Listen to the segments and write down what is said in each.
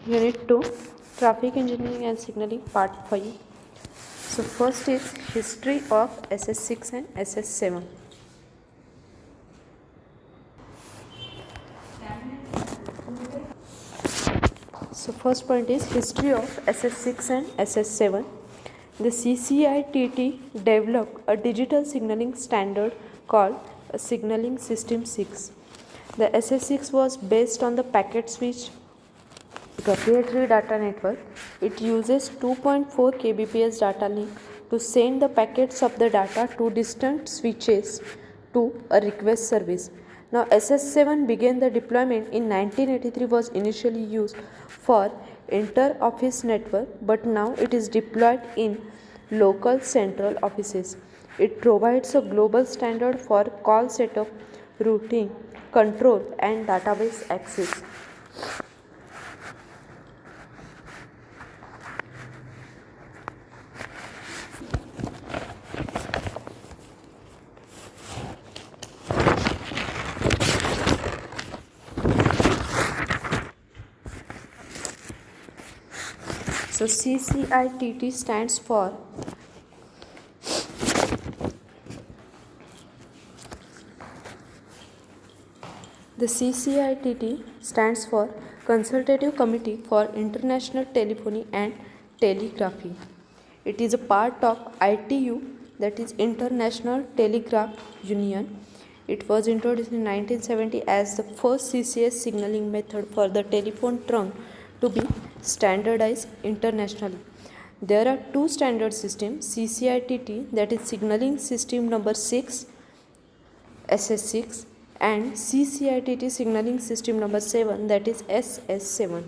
Unit 2, Traffic Engineering and Signaling, Part 5. So first is History of SS6 and SS7. So first point is History of SS6 and SS7. The CCITT developed a digital signaling standard called a Signaling System 6. The SS6 was based on the packet switch proprietary data network. It uses 2.4 kbps data link to send the packets of the data to distant switches to a request service. Now SS7 began the deployment in 1983, was initially used for inter-office network, but now it is deployed in local central offices. It provides a global standard for call setup, routing, control and database access. So CCITT stands for Consultative Committee for International Telephony and Telegraphy. It is a part of ITU, that is International Telegraph Union. It was introduced in 1970 as the first CCS signaling method for the telephone trunk to be standardized internationally. There are two standard systems, CCITT, that is Signaling System number 6, SS6, and CCITT Signaling System number 7, that is SS7.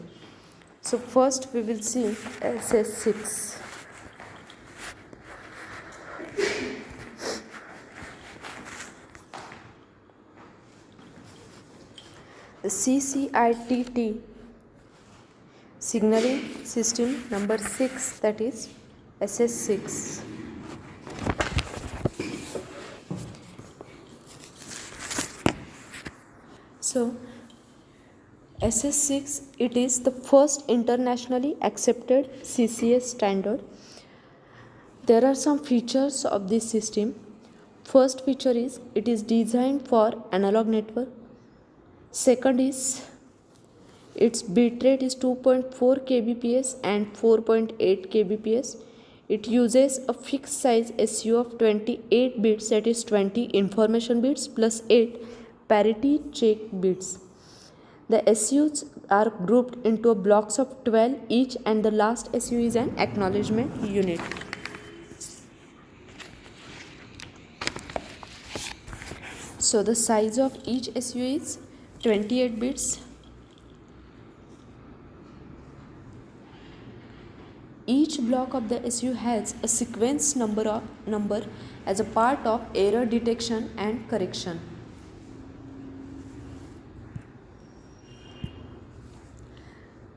So first we will see SS6. The CCITT Signaling System number 6, that is SS6. So SS6, it is the first internationally accepted CCS standard. There are some features of this system. First feature is it is designed for analog network. Second is its bitrate is 2.4 kbps and 4.8 kbps. It uses a fixed size SU of 28 bits, that is 20 information bits plus 8 parity check bits. The SUs are grouped into blocks of 12 each, and the last SU is an acknowledgement unit. So the size of each SU is 28 bits. Each block of the SU has a sequence number as a part of error detection and correction.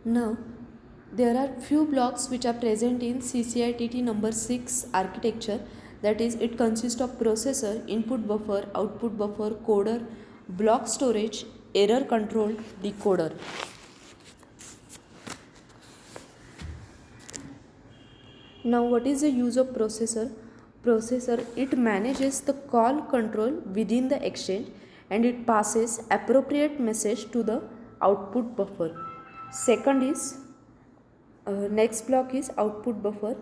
Now, there are few blocks which are present in CCITT number 6 architecture, that is it consists of processor, input buffer, output buffer, coder, block storage, error control, decoder. Now what is the use of processor? Processor, it manages the call control within the exchange and it passes appropriate message to the output buffer. Second is next block is output buffer.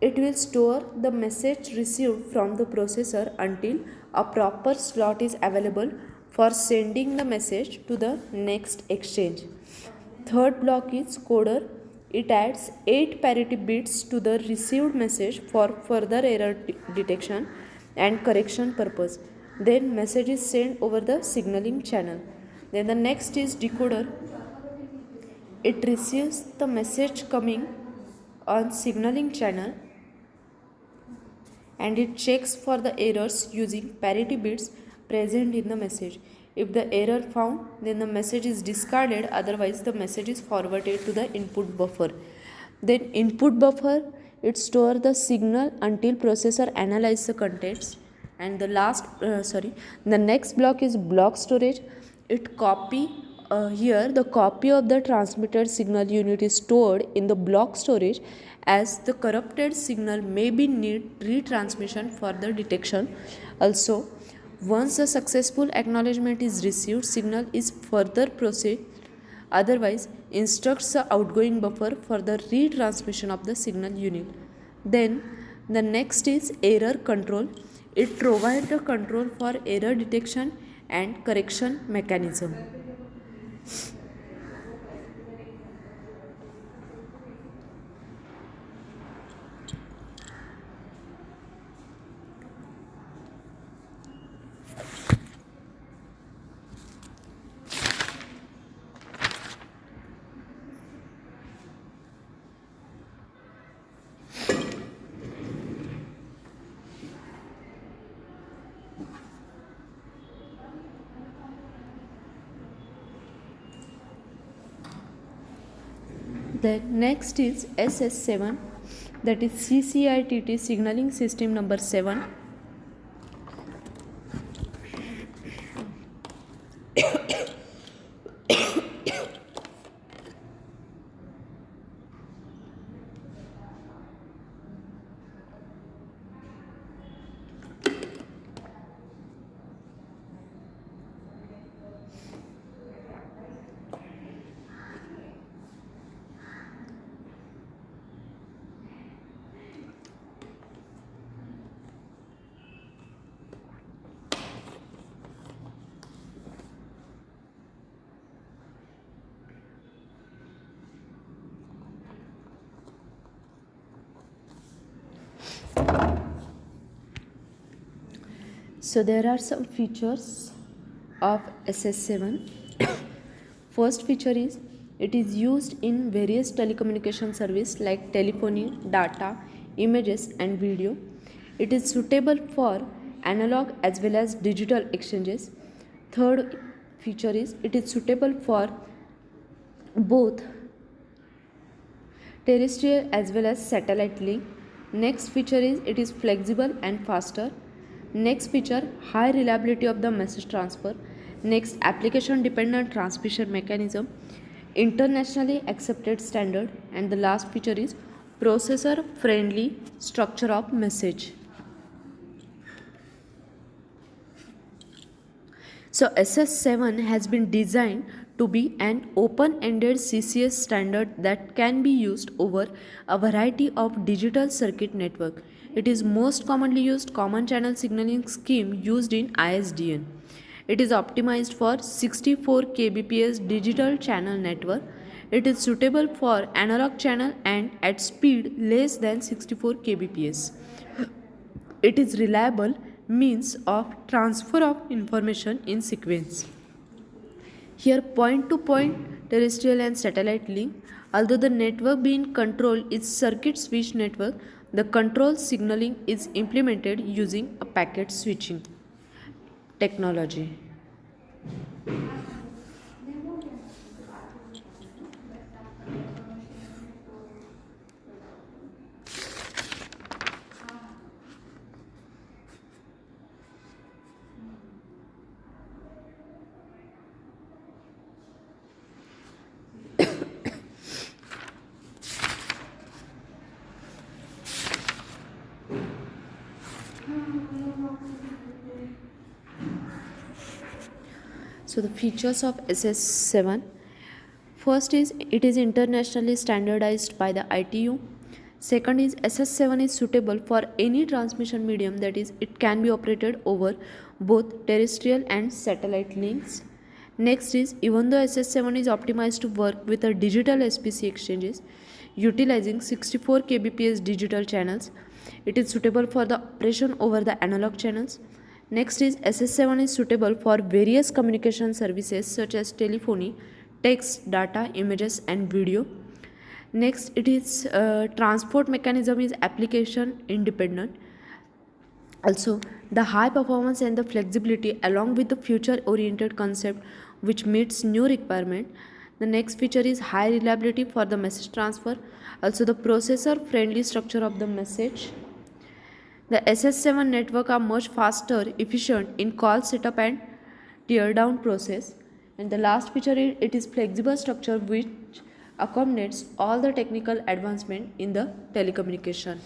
It will store the message received from the processor until a proper slot is available for sending the message to the next exchange. Third block is coder. It adds 8 parity bits to the received message for further error detection and correction purpose. Then message is sent over the signaling channel. Then the next is decoder. It receives the message coming on signaling channel and it checks for the errors using parity bits present in the message. If the error found, then the message is discarded, otherwise the message is forwarded to the input buffer. Then input buffer, it stores the signal until processor analyzes the contents. And the next block is block storage. It copy Here the copy of the transmitted signal unit is stored in the block storage, as the corrupted signal may be need retransmission for the detection. Also, once the successful acknowledgement is received, signal is further proceed, otherwise instructs the outgoing buffer for the retransmission of the signal unit. Then the next is error control. It provides the control for error detection and correction mechanism. Then next is SS7, that is CCITT signaling system number 7. So there are some features of SS7. First feature is it is used in various telecommunication service like telephony, data, images and video. It is suitable for analog as well as digital exchanges. Third feature is it is suitable for both terrestrial as well as satellite link. Next feature is it is flexible and faster. Next feature, high reliability of the message transfer. Next, application dependent transmission mechanism, internationally accepted standard. And the last feature is processor friendly structure of message. So SS7 has been designed to be an open-ended CCS standard that can be used over a variety of digital circuit network. It is most commonly used common channel signaling scheme used in ISDN. It is optimized for 64 kbps digital channel network. It is suitable for analog channel and at speed less than 64 kbps. It is reliable means of transfer of information in sequence. Here point-to-point terrestrial and satellite link. Although the network being controlled is circuit switch network, the control signaling is implemented using a packet switching technology. So the features of SS7. First is it is internationally standardized by the ITU. Second is SS7 is suitable for any transmission medium, that is it can be operated over both terrestrial and satellite links. Next is even though SS7 is optimized to work with a digital SPC exchanges utilizing 64 kbps digital channels, it is suitable for the operation over the analog channels. Next is SS7 is suitable for various communication services such as telephony, text, data, images and video. Next, it is transport mechanism is application independent. Also, the high performance and the flexibility along with the future oriented concept which meets new requirement. The next feature is high reliability for the message transfer. Also, the processor friendly structure of the message. The SS7 network are much faster, efficient in call setup and teardown process. And the last feature is it is flexible structure which accommodates all the technical advancement in the telecommunication.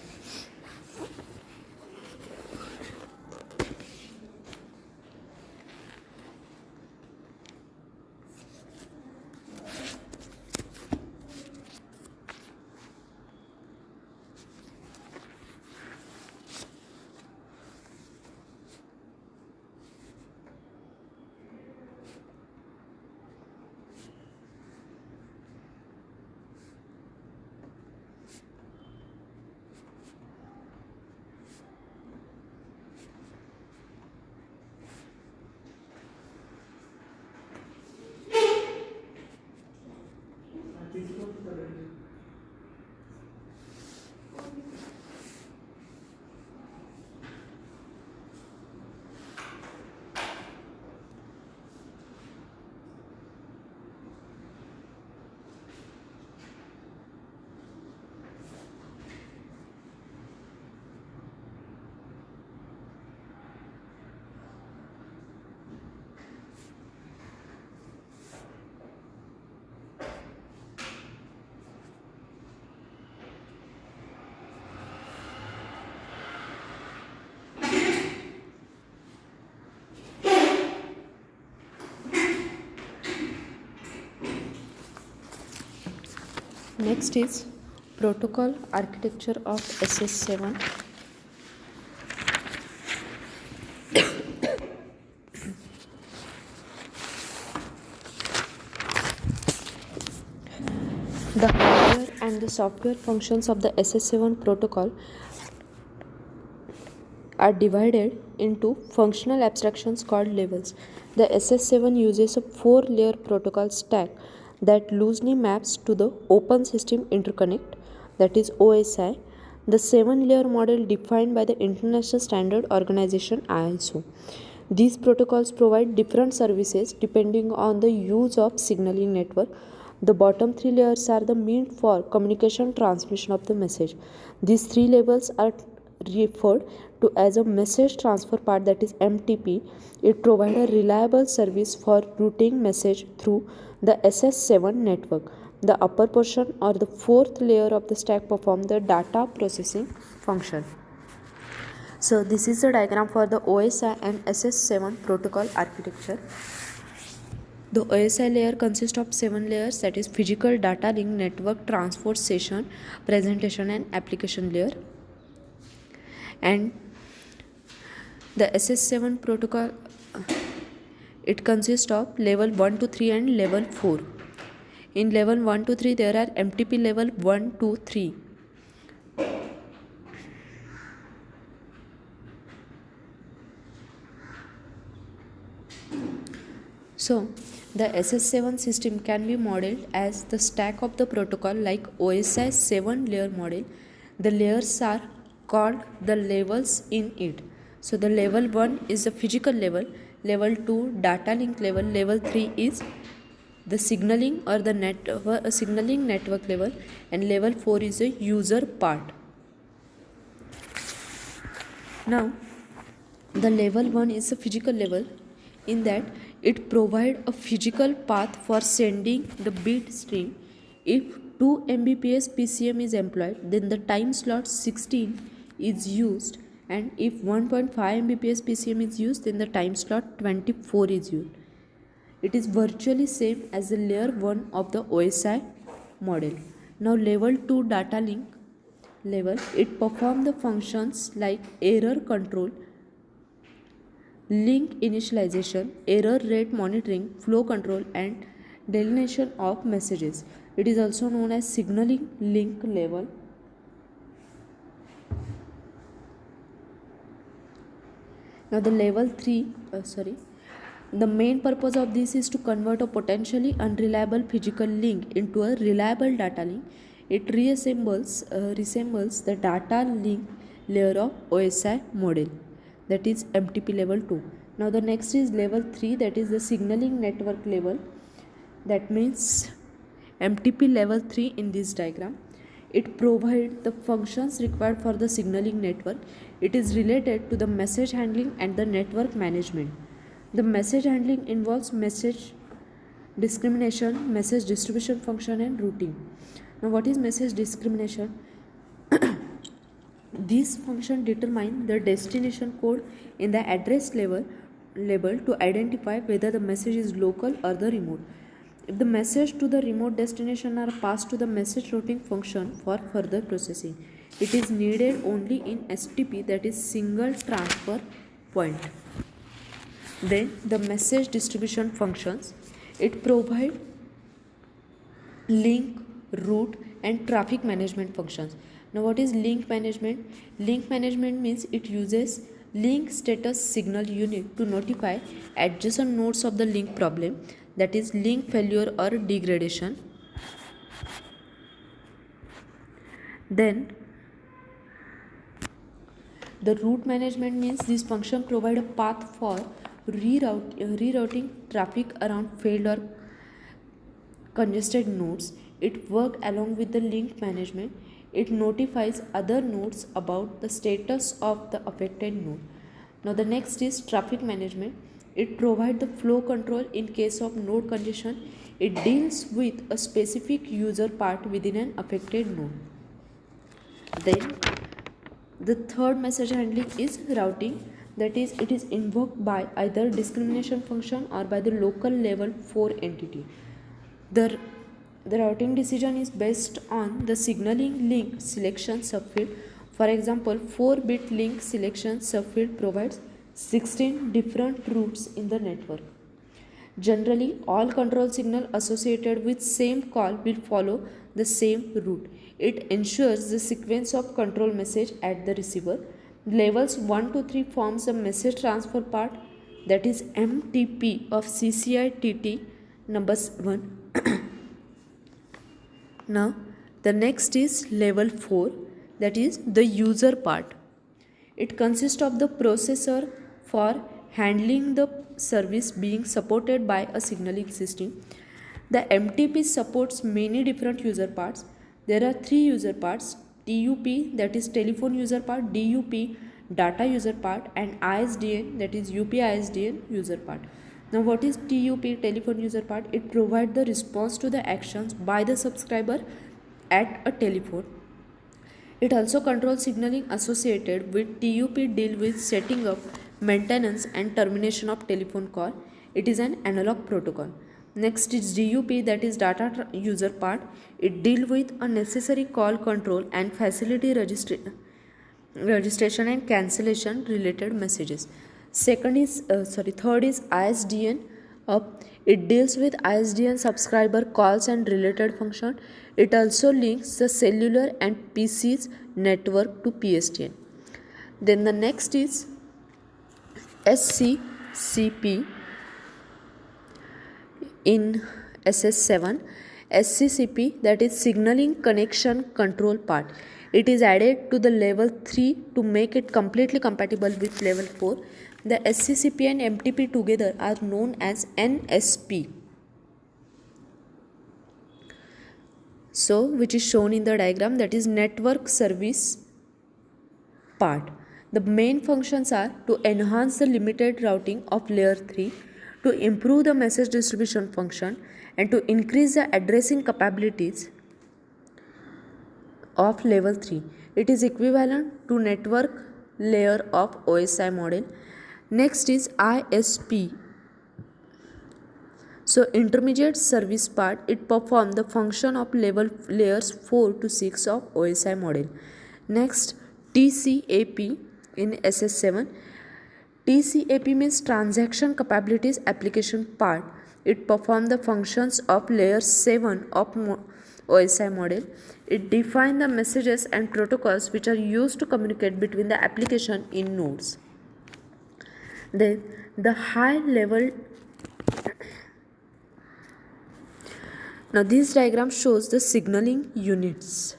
Next is protocol architecture of SS7. The hardware and the software functions of the SS7 protocol are divided into functional abstractions called levels. The SS7 uses a 4-layer protocol stack that loosely maps to the Open System Interconnect, that is OSI, the 7-layer model defined by the International Standard Organization ISO. These protocols provide different services depending on the use of signaling network. The bottom 3 layers are the mean for communication transmission of the message. These 3 levels are referred to as a message transfer part, that is MTP. It provides a reliable service for routing message through the SS7 network. The upper portion or the 4th layer of the stack perform the data processing function. So this is the diagram for the OSI and SS7 protocol architecture. The OSI layer consists of 7 layers, that is physical data link, network, transport, session, presentation and application layer. And the SS7 protocol, it consists of level 1 to 3 and level 4. In level 1 to 3 there are MTP level 1 to 3. So the SS7 system can be modeled as the stack of the protocol like OSI 7 layer model. The layers are called the levels in it. So the level 1 is the physical level, level 2 data link level, level 3 is the signaling or the signaling network level, and level 4 is the user part. Now the level 1 is a physical level, in that it provides a physical path for sending the bit stream. If 2 Mbps PCM is employed, then the time slot 16 is used, and if 1.5 Mbps PCM is used, then the time slot 24 is used. It is virtually same as the layer 1 of the OSI model. Now level 2 data link level, it performs the functions like error control, link initialization, error rate monitoring, flow control and delineation of messages. It is also known as signaling link level. Now the level 3, the main purpose of this is to convert a potentially unreliable physical link into a reliable data link. It resembles the data link layer of OSI model, that is MTP level 2. Now the next is level 3, that is the signaling network level. That means MTP level 3 in this diagram. It provides the functions required for the signaling network. It is related to the message handling and the network management. The message handling involves message discrimination, message distribution function, and routing. Now, what is message discrimination? These functions determine the destination code in the address label to identify whether the message is local or the remote. If the message to the remote destination are passed to the message routing function for further processing, it is needed only in STP, that is single transfer point. Then the message distribution functions, it provide link, route, and traffic management functions. Now, what is link management? Link management means it uses link status signal unit to notify adjacent nodes of the link problem, that is link failure or degradation. Then the route management means this function provide a path for rerouting traffic around failed or congested nodes. It works along with the link management. It notifies other nodes about the status of the affected node. Now the next is traffic management. It provides the flow control in case of node congestion. It deals with a specific user part within an affected node. Then the third message handling is routing, that is it is invoked by either discrimination function or by the local level 4 entity. The routing decision is based on the signaling link selection subfield. For example, 4-bit link selection subfield provides 16 different routes in the network. Generally, all control signal associated with same call will follow the same route. It ensures the sequence of control message at the receiver. Levels 1 to 3 forms a message transfer part, that is MTP of CCI-TT number 1. Now, the next is level 4, that is the user part. It consists of the processor for handling the service being supported by a signaling system. The MTP supports many different user parts. There are 3 user parts: TUP, that is telephone user part, DUP, data user part, and ISDN, that is UP-ISDN user part. Now, what is TUP, telephone user part? It provides the response to the actions by the subscriber at a telephone. It also controls signaling associated with TUP, deal with setting up, maintenance, and termination of telephone call. It is an analog protocol. Next is DUP, that is data user part. It deals with a necessary call control and facility registration and cancellation related messages. Third is ISDN. It deals with ISDN subscriber calls and related function. It also links the cellular and PC's network to PSTN. Then the next is SCCP in SS7. SCCP, that is signaling connection control part. It is added to the level 3 to make it completely compatible with level 4. The SCCP and MTP together are known as NSP. So, which is shown in the diagram, that is network service part. The main functions are to enhance the limited routing of layer 3, to improve the message distribution function, and to increase the addressing capabilities of level 3. It is equivalent to network layer of OSI model. Next is ISP. So intermediate service part, it performs the function of layers 4 to 6 of OSI model. Next, TCAP in SS7. TCAP means transaction capabilities application part. It performs the functions of layer 7 of OSI model. It defines the messages and protocols which are used to communicate between the application in nodes. Then the high level. Now this diagram shows the signaling units.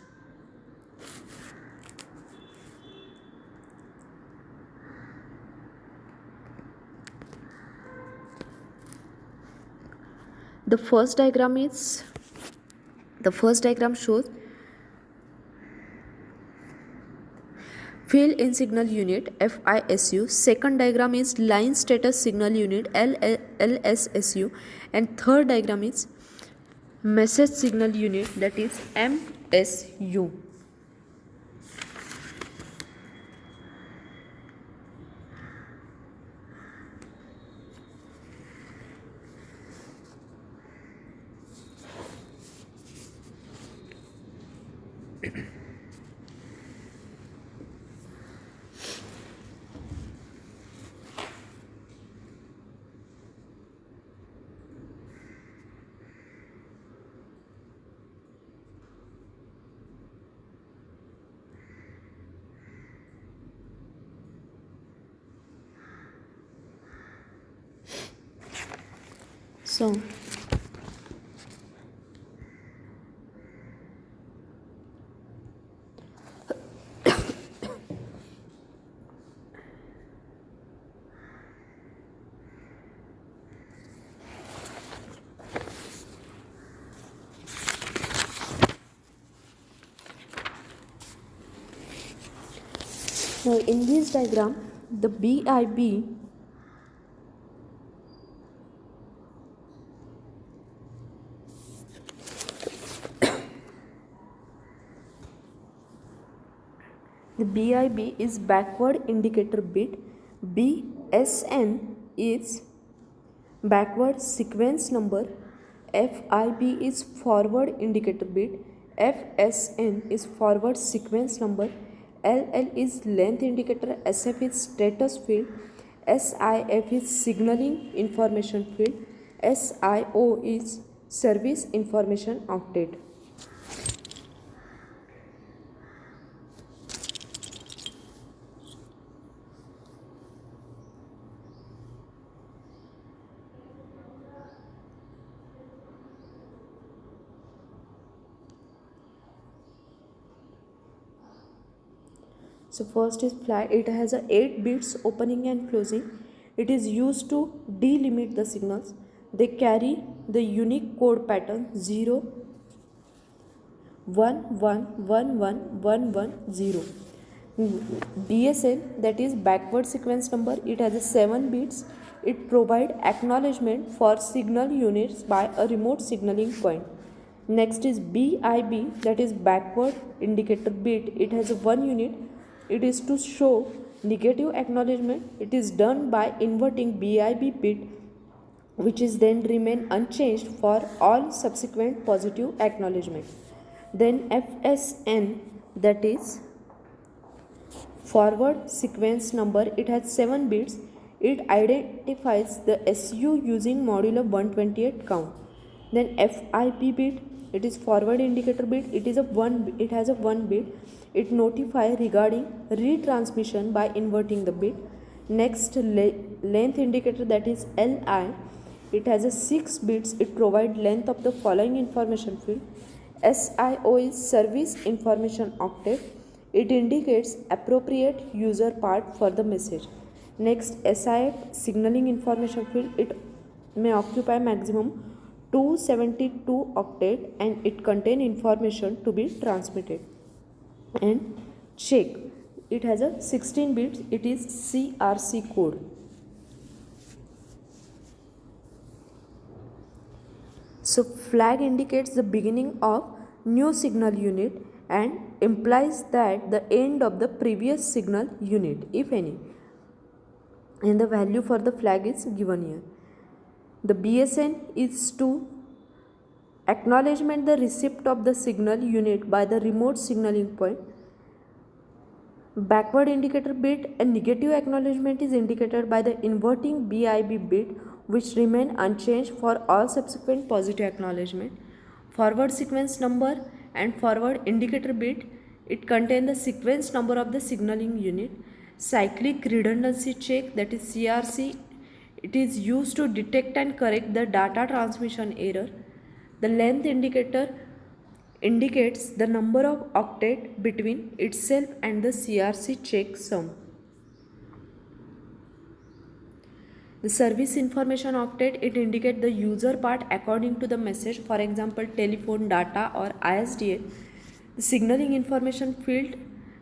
The first diagram shows Fill in signal unit FISU. Second diagram is line status signal unit LSSU, and third diagram is message signal unit, that is MSU. So now in this diagram, the BIB is backward indicator bit, BSN is backward sequence number, FIB is forward indicator bit, FSN is forward sequence number, LL is length indicator, SF is status field, SIF is signaling information field, SIO is service information octet. So first is flag. It has a 8 bits opening and closing. It is used to delimit the signals. They carry the unique code pattern 0 1 1 1 1 1 1 0. BSN, that is backward sequence number, it has a 7 bits. It provides acknowledgement for signal units by a remote signaling point. Next is BIB, that is backward indicator bit. It has a 1 unit. It is to show negative acknowledgement. It is done by inverting BIB bit, which is then remain unchanged for all subsequent positive acknowledgement. Then FSN, that is forward sequence number. It has 7 bits. It identifies the SU using modulo 128 count. Then FIP bit, it is forward indicator bit. It has a 1 bit. It notifies regarding retransmission by inverting the bit. Next, length indicator, that is LI. It has a 6 bits. It provides length of the following information field. SIO is service information octet. It indicates appropriate user part for the message. Next, SIF signaling information field. It may occupy maximum 272 octet and it contains information to be transmitted. And check, it has a 16 bits. It is CRC code. So flag indicates the beginning of new signal unit and implies that the end of the previous signal unit, if any, and the value for the flag is given here. The BSN is to acknowledgement the receipt of the signal unit by the remote signaling point. Backward indicator bit, a negative acknowledgement is indicated by the inverting BIB bit, which remain unchanged for all subsequent positive acknowledgement. Forward sequence number and forward indicator bit, it contain the sequence number of the signaling unit. Cyclic redundancy check, that is CRC, it is used to detect and correct the data transmission error. The length indicator indicates the number of octet between itself and the CRC check sum. The service information octet, it indicates the user part according to the message, for example telephone, data or ISDN. The signaling information field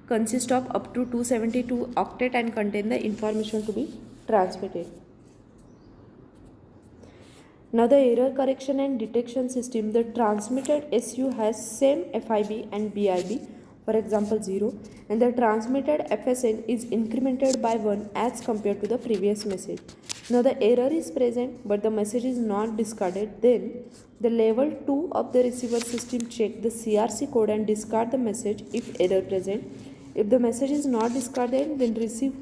consist of up to 272 octet and contain the information to be transmitted. Now the error correction and detection system, the transmitted SU has same FIB and BIB, for example 0, and the transmitted FSN is incremented by 1 as compared to the previous message. Now the error is present but the message is not discarded, then the level 2 of the receiver system check the CRC code and discard the message if error present. If the message is not discarded, then receive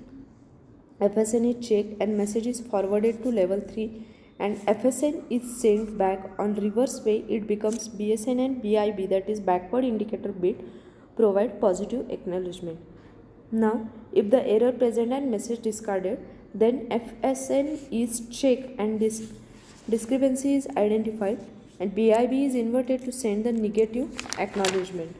FSN is checked and message is forwarded to level 3 and FSN is sent back. On reverse way it becomes BSN and BIB, that is backward indicator bit, provide positive acknowledgement. Now if the error present and message discarded, then FSN is checked and this discrepancy is identified and BIB is inverted to send the negative acknowledgement.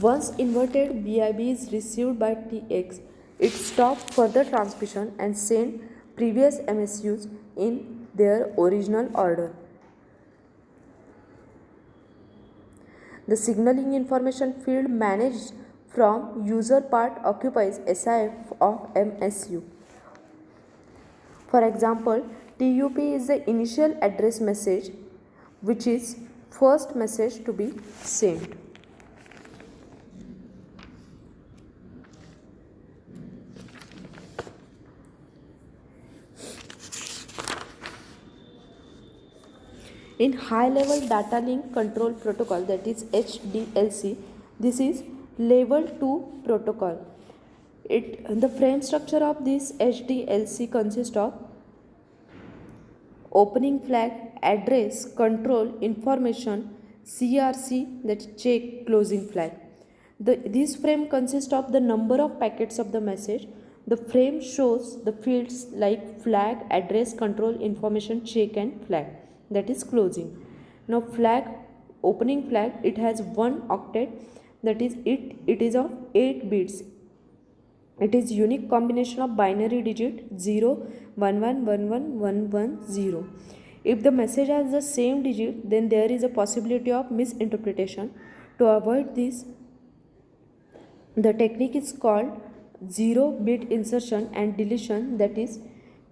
Once inverted BIB is received by TX, it stops further transmission and send previous MSUs in their original order. The signaling information field managed from user part occupies SIF of MSU. For example, TUP is the initial address message, which is first message to be sent. In high-level data link control protocol, that is HDLC, this is level 2 protocol. The frame structure of this HDLC consists of opening flag, address, control, information, CRC, that is check, closing flag. This frame consists of the number of packets of the message. The frame shows the fields like flag, address, control, information, check and flag, that is closing. Now flag, opening flag, it has 1 octet, that is it is of 8 bits. It is unique combination of binary digit 0, 1, 1, 1, 1, 1, 1, 0. If the message has the same digit, then there is a possibility of misinterpretation. To avoid this, the technique is called 0-bit insertion and deletion, that is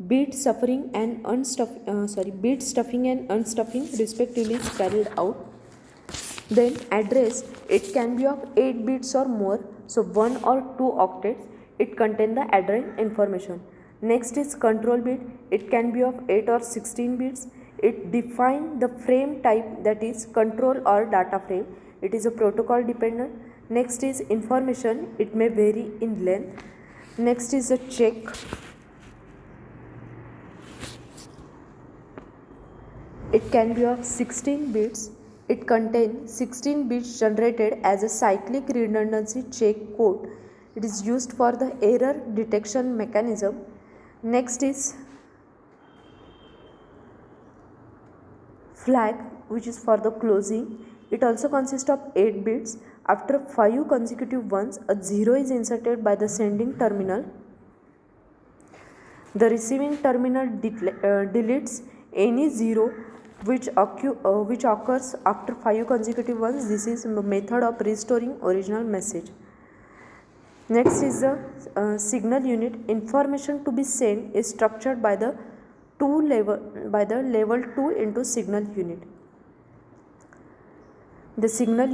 bit stuffing and unstuffing respectively is carried out. Then address, it can be of 8 bits or more, so 1 or 2 octets, it contain the address information. Next is control bit, it can be of 8 or 16 bits. It define the frame type, that is control or data frame. It is a protocol dependent. Next is information, it may vary in length. Next is a check. It can be of 16 bits. It contains 16 bits generated as a cyclic redundancy check code. It is used for the error detection mechanism. Next is flag, which is for the closing. It also consists of 8 bits. After 5 consecutive ones, a 0 is inserted by the sending terminal. The receiving terminal deletes any 0 which occurs after 5 consecutive ones. This is a method of restoring original message. Next is the signal unit. Information to be sent is structured by the level 2 into signal unit. The signal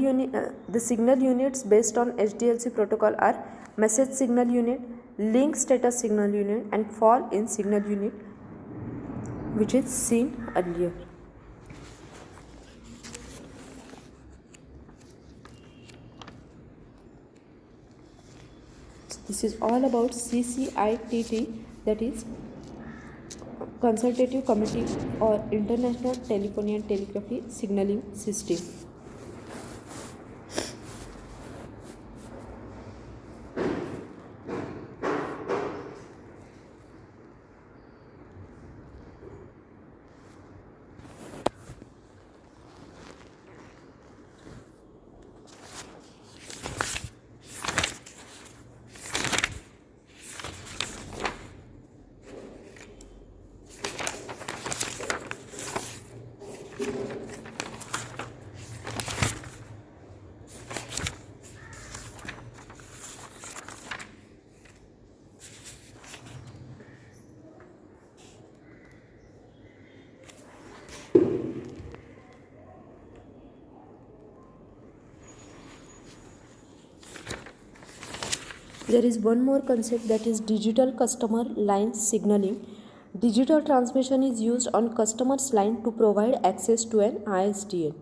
units based on HDLC protocol are message signal unit, link status signal unit and fall in signal unit, which is seen earlier. This is all about CCITT, that is Consultative Committee or International Telephony and Telegraphy Signaling System. There is one more concept, that is digital customer line signaling. Digital transmission is used on customer's line to provide access to an ISDN.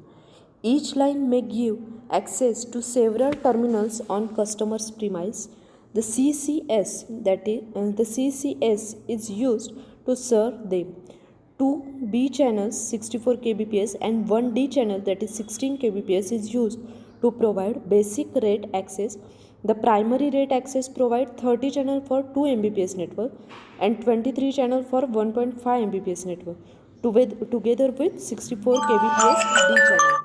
Each line may give access to several terminals on customer's premise. The CCS is used to serve them. Two B channels 64 kbps and one D channel, that is 16 kbps, is used to provide basic rate access. The primary rate access provide 30 channel for 2 Mbps network and 23 channel for 1.5 Mbps network together with 64 kbps D channel.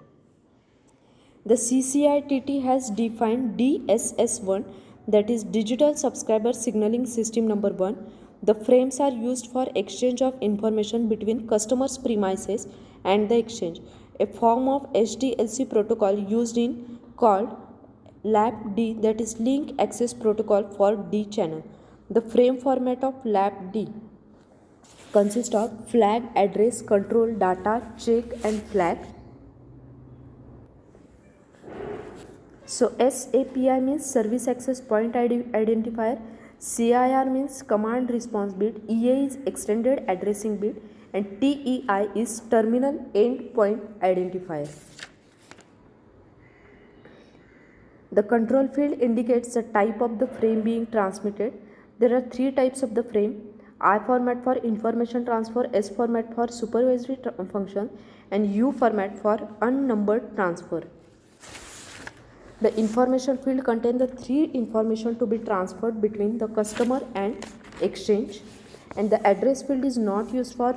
The CCITT has defined DSS1, that is Digital Subscriber Signaling System number 1. The frames are used for exchange of information between customers' premises and the exchange, a form of HDLC protocol used in called LAPD, that is Link Access Protocol for D channel. The frame format of LAPD consists of flag, address, control, data, check and flag. So SAPI means Service Access Point Identifier, CIR means Command Response Bit, EA is Extended Addressing Bit, and TEI is Terminal Endpoint Identifier. The control field indicates the type of the frame being transmitted. There are three types of the frame: I format for information transfer, S format for supervisory function, and U format for unnumbered transfer. The information field contains the three information to be transferred between the customer and exchange, and the address field is not used for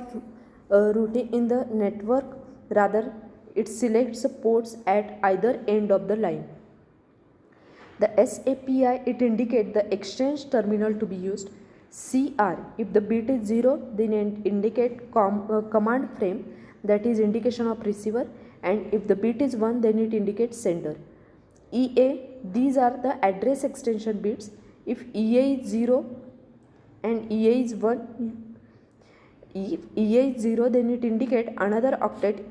routing in the network. Rather, it selects the ports at either end of the line. The SAPI, it indicates the exchange terminal to be used. CR, if the bit is 0, then it indicate command frame, that is indication of receiver, and if the bit is 1, then it indicates sender. EA, these are the address extension bits. If EA is 0 and EA is 1, if EA is 0, then it indicate another octet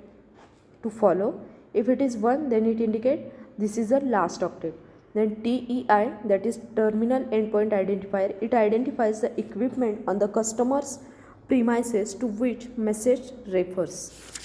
to follow. If it is 1, then it indicate this is the last octet. Then TEI, that is Terminal Endpoint Identifier, it identifies the equipment on the customer's premises to which message refers.